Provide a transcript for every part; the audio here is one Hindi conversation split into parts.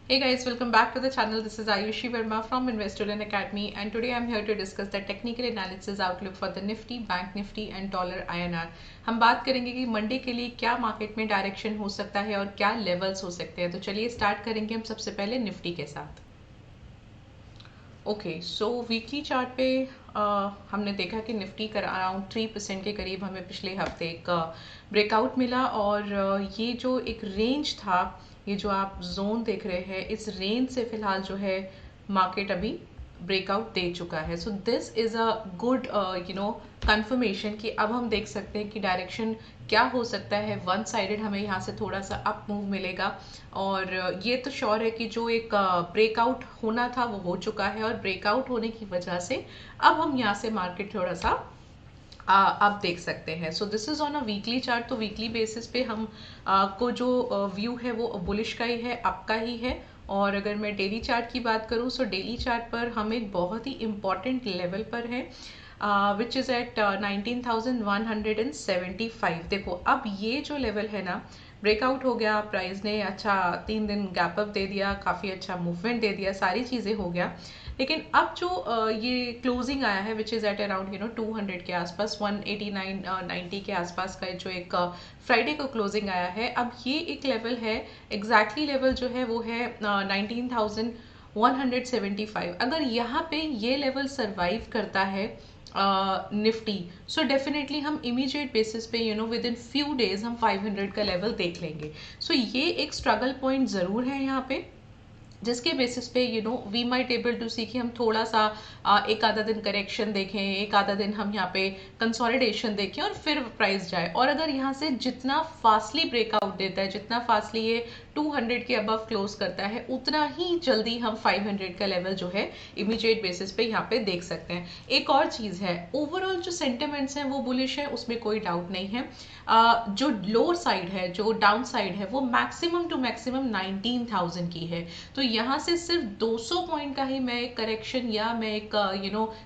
Hey guys, welcome back to the channel. This is Ayushi Verma from Investorland Academy, and today I'm here to discuss the technical analysis outlook for the Nifty, Bank Nifty and Dollar INR. हम बात करेंगे कि मंडे के लिए क्या मार्केट में डायरेक्शन हो सकता है और क्या लेवल्स हो सकते हैं। तो चलिए स्टार्ट करेंगे हम सबसे पहले निफ्टी के साथ। ओके, सो वीकली चार्ट पे हमने देखा कि निफ्टी कर अराउंड 3% के करीब हमें पिछले हफ्ते एक ब्रेकआउट मिला, और ये जो एक रेंज था, ये जो आप जोन देख रहे हैं, इस रेंज से फिलहाल जो है मार्केट अभी ब्रेकआउट दे चुका है। So this is a good confirmation कि अब हम देख सकते हैं कि डायरेक्शन क्या हो सकता है। वन साइडेड हमें यहाँ से थोड़ा सा अप मूव मिलेगा, और ये तो श्योर है कि जो एक ब्रेकआउट होना था वो हो चुका है, और ब्रेकआउट होने की वजह से अब हम यहाँ से मार्केट थोड़ा सा आप देख सकते हैं। So this is on a weekly chart. तो वीकली बेसिस पे हम को जो व्यू है वो बुलिश का ही है, अप का ही है। और अगर मैं डेली चार्ट की बात करूँ, सो डेली चार्ट पर हम एक बहुत ही इम्पॉर्टेंट लेवल पर हैं, विच इज़ एट 19,175। देखो अब ये जो लेवल है ना, ब्रेकआउट हो गया, प्राइस ने अच्छा 3 दिन गैप अप दे दिया, काफ़ी अच्छा मूवमेंट दे दिया, सारी चीज़ें हो गया। लेकिन अब जो ये क्लोजिंग आया है, विच इज़ एट अराउंड 200 के आसपास, 189-90 के आसपास का जो एक फ्राइडे को क्लोजिंग आया है, अब ये एक लेवल है, एग्जैक्टली लेवल जो है वो है 19,175। अगर यहाँ पे ये लेवल सरवाइव करता है निफ्टी, सो डेफिनेटली हम इमीडिएट बेसिस पे विद इन फ्यू डेज हम 500 का लेवल देख लेंगे। सो ये एक स्ट्रगल पॉइंट ज़रूर है यहाँ पे, जिसके बेसिस पे वी माइट एबल टू सी कि हम थोड़ा सा एक आधा दिन करेक्शन देखें, एक आधा दिन हम यहाँ पे कंसोलिडेशन देखें और फिर प्राइस जाए। और अगर यहाँ से जितना फास्टली ब्रेकआउट देता है, जितना फास्टली ये 200 के अबव क्लोज करता है, उतना ही जल्दी हम 500 का लेवल जो है इमीडिएट बेसिस पे यहाँ पे देख सकते हैं। एक और चीज़ है, ओवरऑल जो सेंटिमेंट्स हैं वो बुलिश है, उसमें कोई डाउट नहीं है। जो लोअर साइड है, जो डाउन साइड है, वो मैक्सिमम टू मैक्सिमम 19,000 की है। तो यहाँ से सिर्फ 200 पॉइंट का ही मैं एक करेक्शन या मैं एक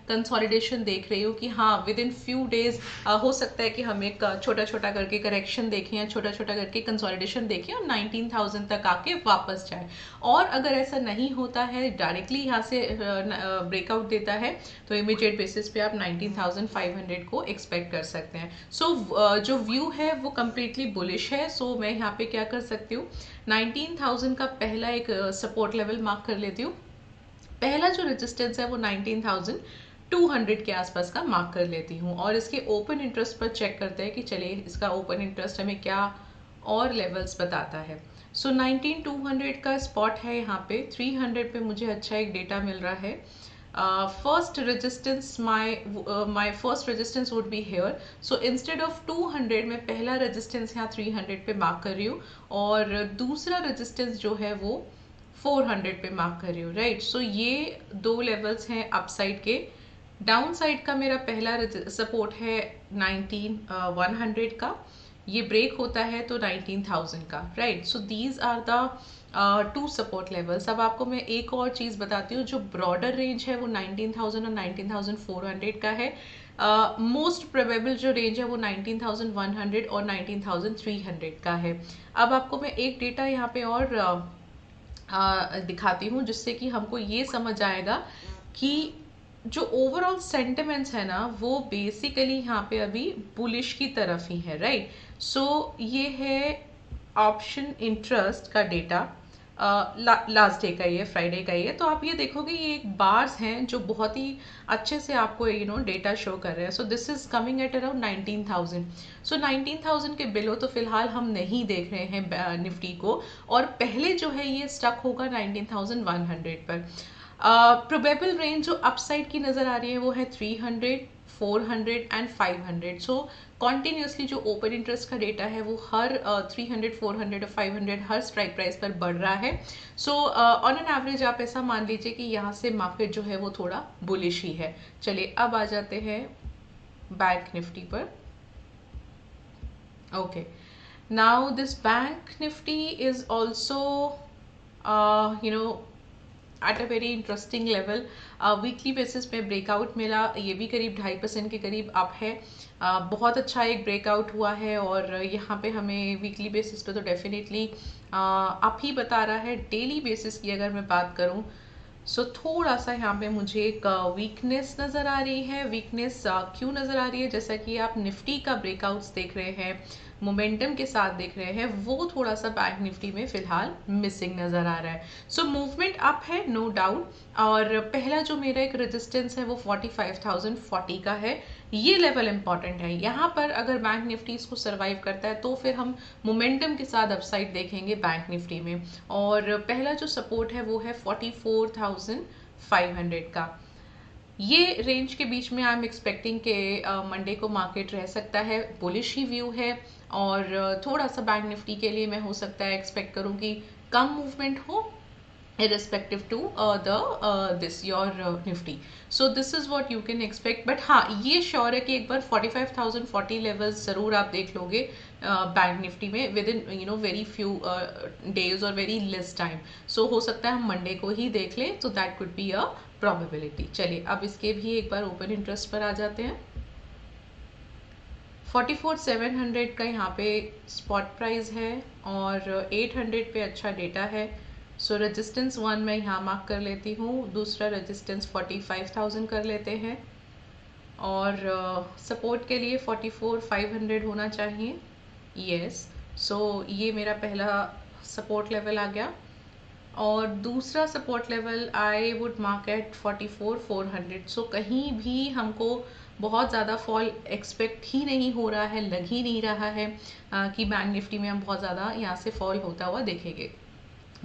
कंसोलिडेशन देख रही हूँ कि हाँ विद इन फ्यू डेज हो सकता है कि हम एक छोटा छोटा करके करेक्शन देखें या छोटा छोटा करके कंसोलिडेशन देखें और 19,000 तक आके वापस जाए। और अगर ऐसा नहीं होता है, डायरेक्टली यहाँ से ब्रेकआउट देता है, तो इमीडिएट बेसिस पे आप 19,500 को एक्सपेक्ट कर सकते हैं। सो जो व्यू है वो कम्प्लीटली बुलिश है। सो मैं यहाँ पे क्या कर सकती हूँ, 19,000 का पहला एक सपोर्ट लेवल मार्क कर लेती हूँ। पहला जो रेजिस्टेंस है वो 19,200 के आसपास का मार्क कर लेती हूँ, और इसके ओपन इंटरेस्ट पर चेक करते हैं कि चलिए इसका ओपन इंटरेस्ट हमें क्या और लेवल्स बताता है। सो 19,200 का स्पॉट है यहाँ पे, 300 पे मुझे अच्छा एक डेटा मिल रहा है। First resistance my first resistance would be here. So instead of 200 मैं पहला रेजिस्टेंस यहाँ 300 पे मार्क कर रही हूँ, और दूसरा रेजिस्टेंस जो है वो 400 पे मार्क कर रही हूँ, राइट। सो ये दो लेवल्स हैं अपसाइड के। डाउन साइड का मेरा पहला सपोर्ट है 19,100 का, ये ब्रेक होता है तो 19,000 का, right. So these are the two support levels. अब आपको मैं एक और चीज़ बताती हूँ, जो ब्रॉडर रेंज है वो 19,000 और 19,400 का है। मोस्ट प्रोबेबल जो रेंज है वो 19,100 और 19,300 का है। अब आपको मैं एक डेटा यहाँ पे और दिखाती हूँ, जिससे कि हमको ये समझ आएगा कि जो ओवरऑल सेंटिमेंट्स है ना, वो बेसिकली यहाँ पे अभी बुलिश की तरफ ही है, राइट। सो ये है ऑप्शन इंटरेस्ट का डेटा, लास्ट डे का ही है, फ्राइडे का ही है। तो आप ये देखोगे ये एक बार्स हैं जो बहुत ही अच्छे से आपको डेटा शो कर रहे हैं। So this is coming at around 19,000। सो 19,000 के बिलो तो फिलहाल हम नहीं देख रहे हैं निफ्टी को, और पहले जो है ये स्टक होगा 19,100 पर। प्रोबेबल रेंज जो अपसाइड की नज़र आ रही है वो है 300, 400 एंड 500। सो कॉन्टिन्यूसली जो ओपन इंटरेस्ट का डेटा है वो हर 300, 400 और 500 हर स्ट्राइक प्राइस पर बढ़ रहा है। सो ऑन एन एवरेज आप ऐसा मान लीजिए कि यहाँ से मार्केट जो है वो थोड़ा बुलिश ही है। चलिए अब आ जाते हैं बैंक निफ्टी पर। Okay, now this bank nifty is also you know at a very interesting level. Weekly basis पे ब्रेकआउट मिला, ये भी करीब 2.5% के करीब अप है। बहुत अच्छा एक ब्रेकआउट हुआ है और यहाँ पे हमें वीकली बेसिस पे तो डेफिनेटली अप ही बता रहा है। डेली बेसिस की अगर मैं बात करूँ सो थोड़ा सा यहाँ पे मुझे एक वीकनेस नज़र आ रही है। वीकनेस क्यों नज़र आ रही है? जैसा कि आप निफ्टी का ब्रेकआउट्स देख रहे हैं, मोमेंटम के साथ देख रहे हैं, वो थोड़ा सा बैंक निफ्टी में फिलहाल मिसिंग नज़र आ रहा है। सो मूवमेंट अप है नो डाउट, और पहला जो मेरा एक रेजिस्टेंस है वो 45,040 का है। ये लेवल इंपॉर्टेंट है। यहाँ पर अगर बैंक निफ्टी इसको सर्वाइव करता है तो फिर हम मोमेंटम के साथ अपसाइड देखेंगे बैंक निफ्टी में। और पहला जो सपोर्ट है वो है 44,500 का। ये रेंज के बीच में आई एम एक्सपेक्टिंग के मंडे को मार्केट रह सकता है। बुलिश ही व्यू है, और थोड़ा सा बैंक निफ्टी के लिए मैं हो सकता है एक्सपेक्ट करूँ कि कम मूवमेंट हो irrespective to this your nifty. So this is what you can expect, but हाँ ये श्योर है कि एक बार 45,040 लेवल्स ज़रूर आप देख लोगे बैंक निफ्टी में with in very few days और वेरी लेस टाइम। सो हो सकता है हम मंडे को ही देख लें, तो that could be a probability. चलिए अब इसके भी एक बार ओपन इंटरेस्ट पर आ जाते हैं। 44,700 का यहाँ पे स्पॉट प्राइस है और 800 पे अच्छा डेटा है। सो रेजिस्टेंस 1 मैं यहाँ मार्क कर लेती हूँ, दूसरा रेजिस्टेंस 45,000 कर लेते हैं, और सपोर्ट के लिए 44,500 होना चाहिए। यस, सो ये मेरा पहला सपोर्ट लेवल आ गया, और दूसरा support level I would mark at 44,400। So कहीं भी हमको बहुत ज़्यादा फॉल एक्सपेक्ट ही नहीं हो रहा है, लग ही नहीं रहा है कि बैंक निफ्टी में हम बहुत ज़्यादा यहाँ से फॉल होता हुआ देखेंगे।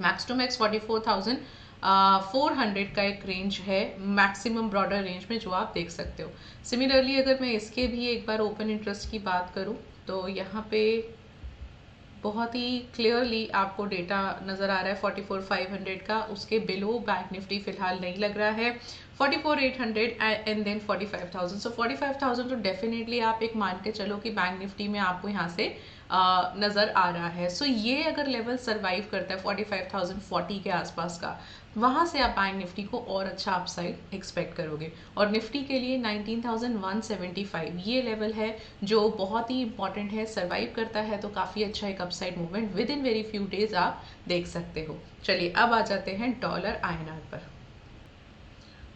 मैक्स टू मैक्स 44,400 का एक रेंज है, मैक्सिमम ब्रॉडर रेंज में जो आप देख सकते हो। सिमिलरली अगर मैं इसके भी एक बार ओपन इंटरेस्ट की बात करूँ तो यहाँ पे बहुत ही क्लियरली आपको डेटा नज़र आ रहा है 44,500 का। उसके बिलो बैंक निफ्टी फिलहाल नहीं लग रहा है, 44,800 एंड देन 45,000। सो 45,000 तो डेफिनेटली आप एक मान के चलो कि बैंक निफ्टी में आपको यहाँ से नज़र आ रहा है। सो ये अगर लेवल सर्वाइव करता है 45,040 के आसपास का, वहाँ से आप बैंक निफ्टी को और अच्छा अपसाइड एक्सपेक्ट करोगे। और निफ्टी के लिए 19,175 ये लेवल है जो बहुत ही इंपॉर्टेंट है। सर्वाइव करता है तो काफ़ी अच्छा एक upside movement with in very few days आप देख सकते हो। चलिए अब आ जाते हैं डॉलर INR पर।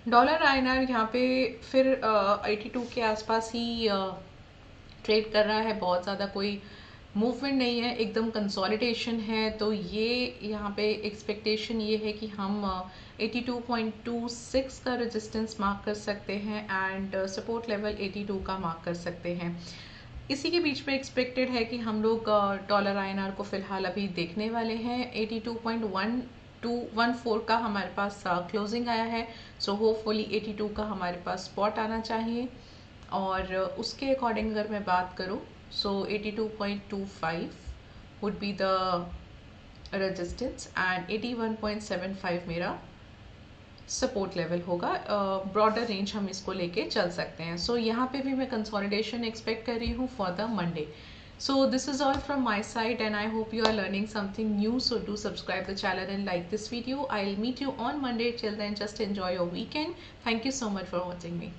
डॉलर INR यहाँ पे फिर 82 के आसपास ही ट्रेड कर रहा है। बहुत ज़्यादा कोई मूवमेंट नहीं है, एकदम कंसोलिडेशन है। तो ये यहाँ पे एक्सपेक्टेशन ये है कि हम 82.26 का रेजिस्टेंस मार्क कर सकते हैं एंड सपोर्ट लेवल 82 का मार्क कर सकते हैं। इसी के बीच में एक्सपेक्टेड है कि हम लोग डॉलर INR को फिलहाल अभी देखने वाले हैं। 82.1214 का हमारे पास क्लोजिंग आया है, सो होपफुली 82 का हमारे पास स्पॉट आना चाहिए। और उसके अकॉर्डिंग अगर मैं बात करूँ so 82.25 would be the resistance and 81.75 मेरा सपोर्ट लेवल होगा। ब्रॉडर रेंज हम इसको लेके चल सकते हैं। सो यहाँ पे भी मैं कंसोलिडेशन एक्सपेक्ट कर रही हूँ for the Monday. So this is all from my side and I hope you are learning something new. So do subscribe the channel and like this video. I'll meet you on Monday. Till then, just enjoy your weekend. Thank you so much for watching me.